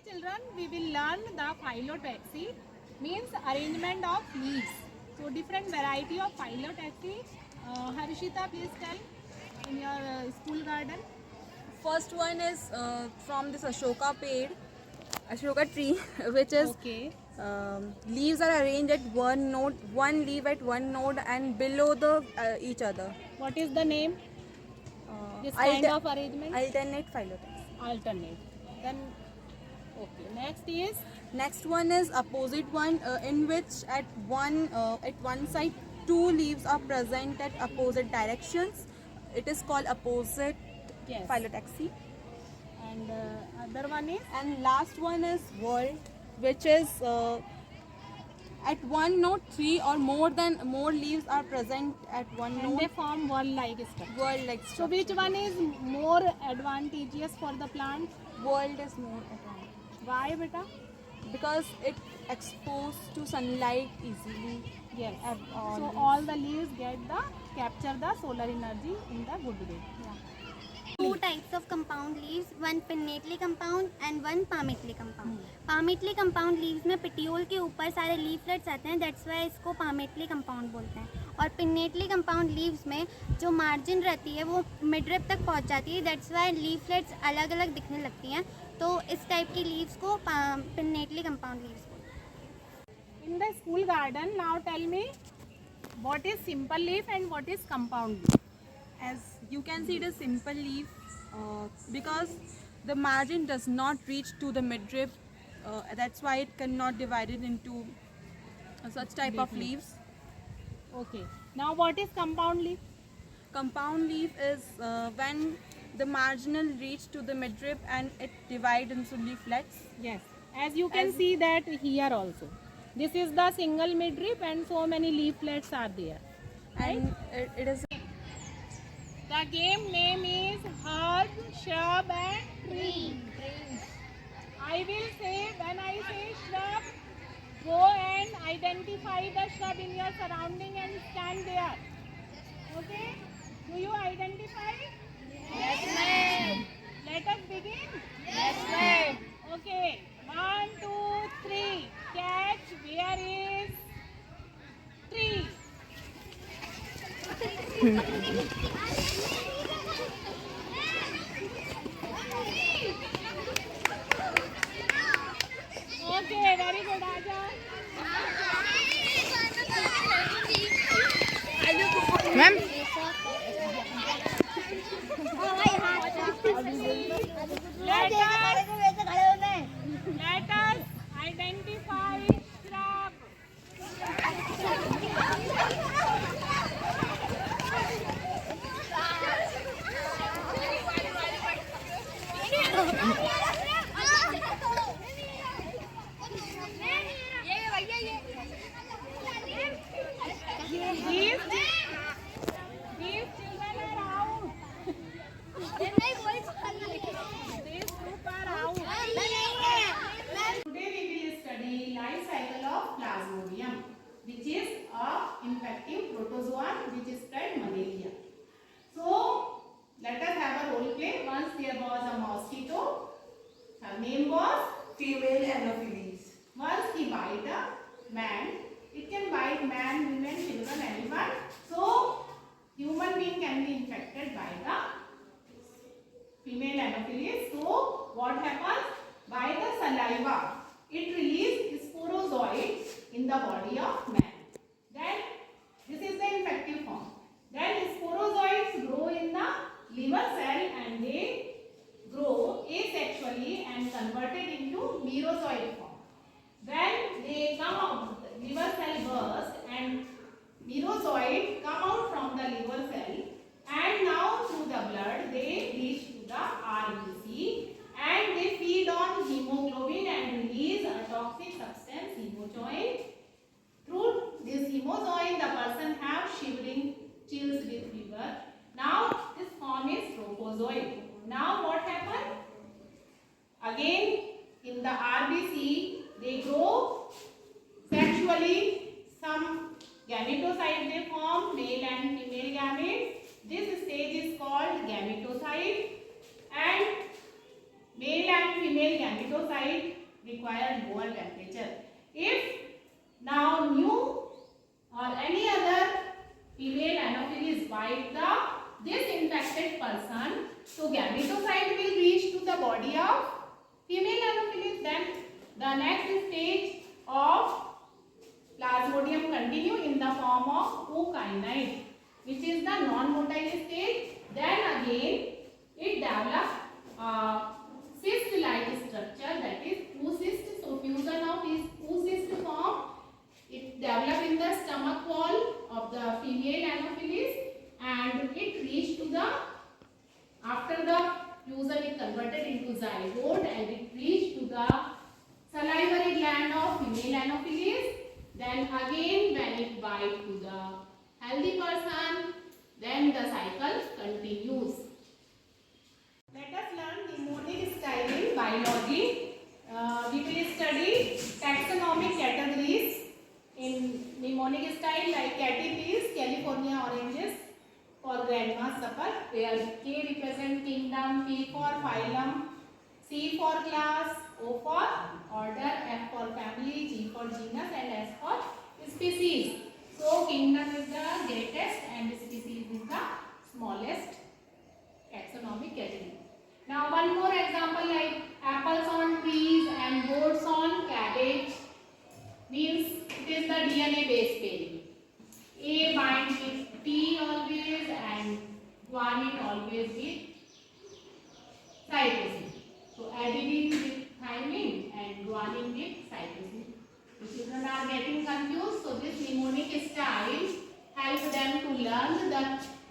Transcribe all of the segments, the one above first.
children, we will learn the phyllotaxy, means arrangement of leaves. So different variety of phyllotaxy. Harshita, please tell in your school garden. First one is from this Ashoka tree, which is Okay. leaves are arranged at one node, one leaf at one node and below the each other. What is the name? This kind of arrangement? Alternate phyllotaxy. Alternate. Then, okay. Next is Next one is opposite one, in which at one side two leaves are present at opposite directions. It is called opposite yes. phyllotaxy. And other one is And last one is whorl, which is at one node three or more leaves are present at one and node. they form whorl-like structure. Whorl-like So structure. which one is more advantageous for the plant? Whorl is more advantageous Why, beta? because it exposed to sunlight easily. Yes. At all So leaves. all the leaves capture the solar energy in the good way. Yeah. Two types of compound leaves, one pinnately compound and one palmately compound. Palmately compound leaves में petiole के ऊपर सारे leaflets आते हैं, that's why इसको palmately compound बोलते हैं. और pinnately compound leaves में जो margin रहती है वो midrib तक पहुंच जाती है, that's why leaflets अलग अलग दिखने लगती हैं. तो इस टाइप की leaves को pinnately compound leaves बोलते हैं. In the school garden, now tell me what is simple leaf and what is compound leaf? As you can see, it is simple leaf because the margin does not reach to the midrib. That's why it cannot divide it into such type of leaves. Okay. Now what is compound leaf? Compound leaf is when the marginal reach to the midrib and it divides into leaflets. Yes. As you can see that here also. This is the single midrib and so many leaflets are there. And it is. The game name is herb, shrub and tree. I will say, when I say shrub, go and identify the shrub in your surrounding and stand there. Okay? Do you identify? Yes, ma'am. Let us begin? Yes, ma'am. Okay. 1, 2, 3. Catch. Where is tree? Okay, very good, Aja. Ma'am. Let us identify shrub. These children are out. These group are out. Today we will study life cycle of Plasmodium, which is a infective protozoan which spread malaria. So let us have a role play. Once there was a mosquito. Her name was Female Anopheles. once he bite a man. It can bite man, women, children, anyone. So human being can be infected by the female Anopheles. So what happens? By the saliva, it releases sporozoids in the body of man. Then this is the infective form. Then sporozoids grow in the liver cell and they grow asexually and converted into merozoid form. When they come out, the liver cell burst and merozoid come out from the liver cell and now through the blood they reach to the RBC and they feed on hemoglobin and release a toxic substance hemojoin. Through this hemojoin the person have shivering, chills with fever. Now this form is trophozoid. Now what happened? Again in the RBC they grow sexually. Some gametocyte they form, male and female gametes. This stage is called gametocyte and male and female gametocyte require lower temperature. If now new or any other female Anopheles bite this infected person, so gametocyte will reach to the body of female Anopheles. Then the next stage of Plasmodium continue in the form of ookinete, which is the non-motile stage. Then again it develops cyst-like structure, that is oocyst. So fusion of this oocyst form, it develops in the stomach wall of the female Anopheles, and it reach to the, after the fusion it converted into zygote and it reach to the salivary gland of female Anopheles. Then again when it bite to the healthy person, then the cycle continues. Let us learn mnemonic style in biology. We will study taxonomic categories in mnemonic style, like CATI is California oranges for grandma's supper, where K represent kingdom, P for phylum, C for class, O for order, F for family, G for genus, and S for species. So kingdom is the greatest and species is the smallest taxonomic category. Now one more example, like apples on trees and goats on cabbage, means it is the DNA base pairing. A binds with T always and guanine always with cytosine. So adenine with thymine and guanine with cytosine. If children are getting confused, so this mnemonic style helps them to learn the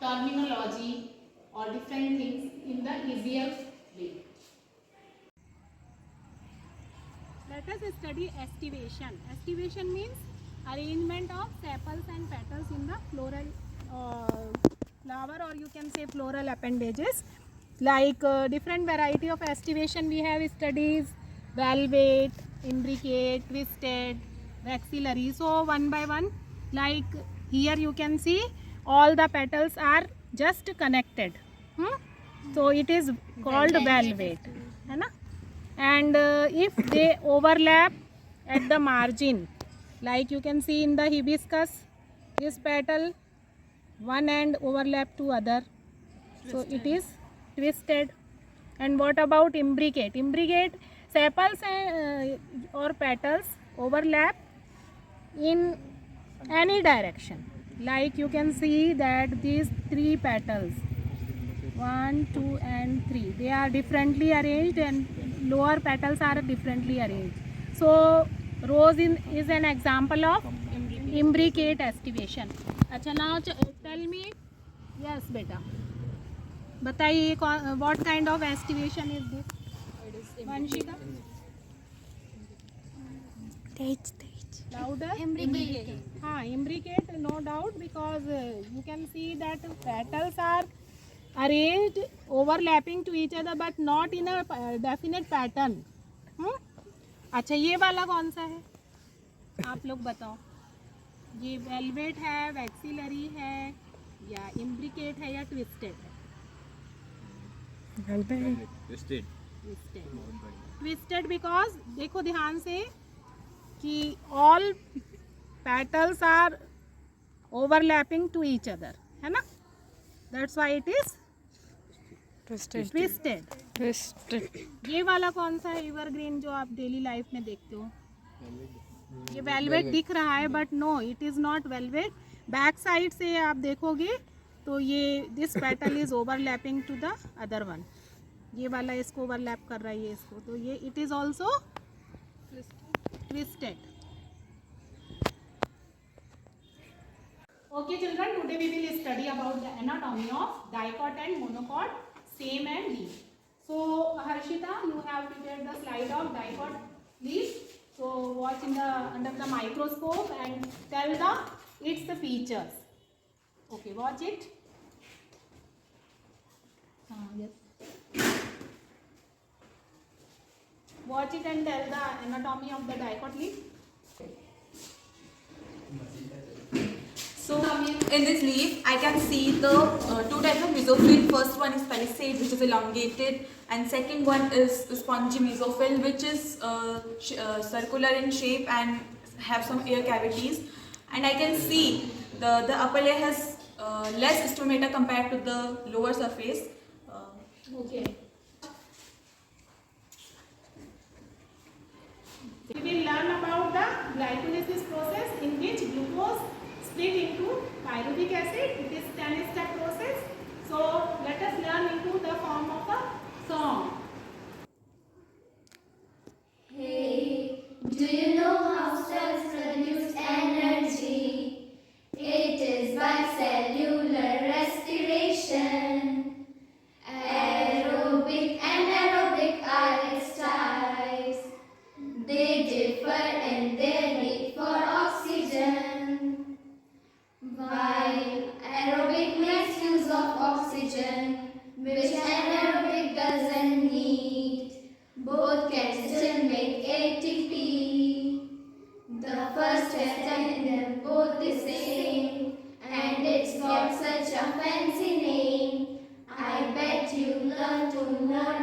terminology or different things in the easier way. Let us study estivation. Estivation means arrangement of sepals and petals in the floral flower, or you can say floral appendages. Like different variety of estivation we have studies: velvet, imbricate, twisted, vexillary. So one by one, like here you can see all the petals are just connected. So it is called velvet, है ना? And if they overlap at the margin, like you can see in the hibiscus, this petal one end overlap to other, so it is twisted. And what about imbricate? Imbricate, sepals or petals overlap in any direction, like you can see that these three petals, 1, 2 and 3, they are differently arranged and lower petals are differently arranged. So rose is an example of imbricate estivation. अच्छा, now tell me, yes beta, बताइए what kind of estivation is this? Vanshika, louder. Imbricate. हाँ, imbricate, no doubt, because you can see that petals are arranged overlapping to each other but not in a definite pattern. अच्छा, ये वाला कौन सा है, आप लोग बताओ? ये वेलवेट है, वैक्सिलरी है, या इम्ब्रिकेट है, या ट्विस्टेड है? ट्विस्टेड बिकॉज देखो ध्यान से कि all petals are overlapping to each other, है ना? That's why it is twisted. ये वाला कौन सा है, एवरग्रीन, जो आप डेली लाइफ में देखते हो? ये वेलवेट दिख रहा है but no, it is not velvet. Back side से आप देखोगे तो ये this petal is overlapping to the other one. ये वाला इसको ओवरलैप कर रहा है, ये इसको, तो ये it is also twisted. Okay children, today we will study about the anatomy of dicot and monocot, stem and leaf. So Harshita, you have prepared the slide of dicot leaf. So watch under the microscope and tell its features. Okay, watch it. Yes. Watch it and tell the anatomy of the dicot leaf. So In this leaf, I can see the two types of mesophyll. First one is palisade, which is elongated, and second one is spongy mesophyll, which is circular in shape and have some air cavities. And I can see the upper layer has less stomata compared to the lower surface. Okay. We will learn about the glycolysis process in which glucose split into pyruvic acid. It is 10-step process. So let us learn into the form of a song. Hey, do you know how cells produce energy? It is by cellular respiration. Aerobic and aerobic are its types. They differ in their need for oxygen. While aerobic makes use of oxygen, which anaerobic doesn't need, both can still make ATP. The first step in them both the same, and it's got such a fancy name. I bet you learn to more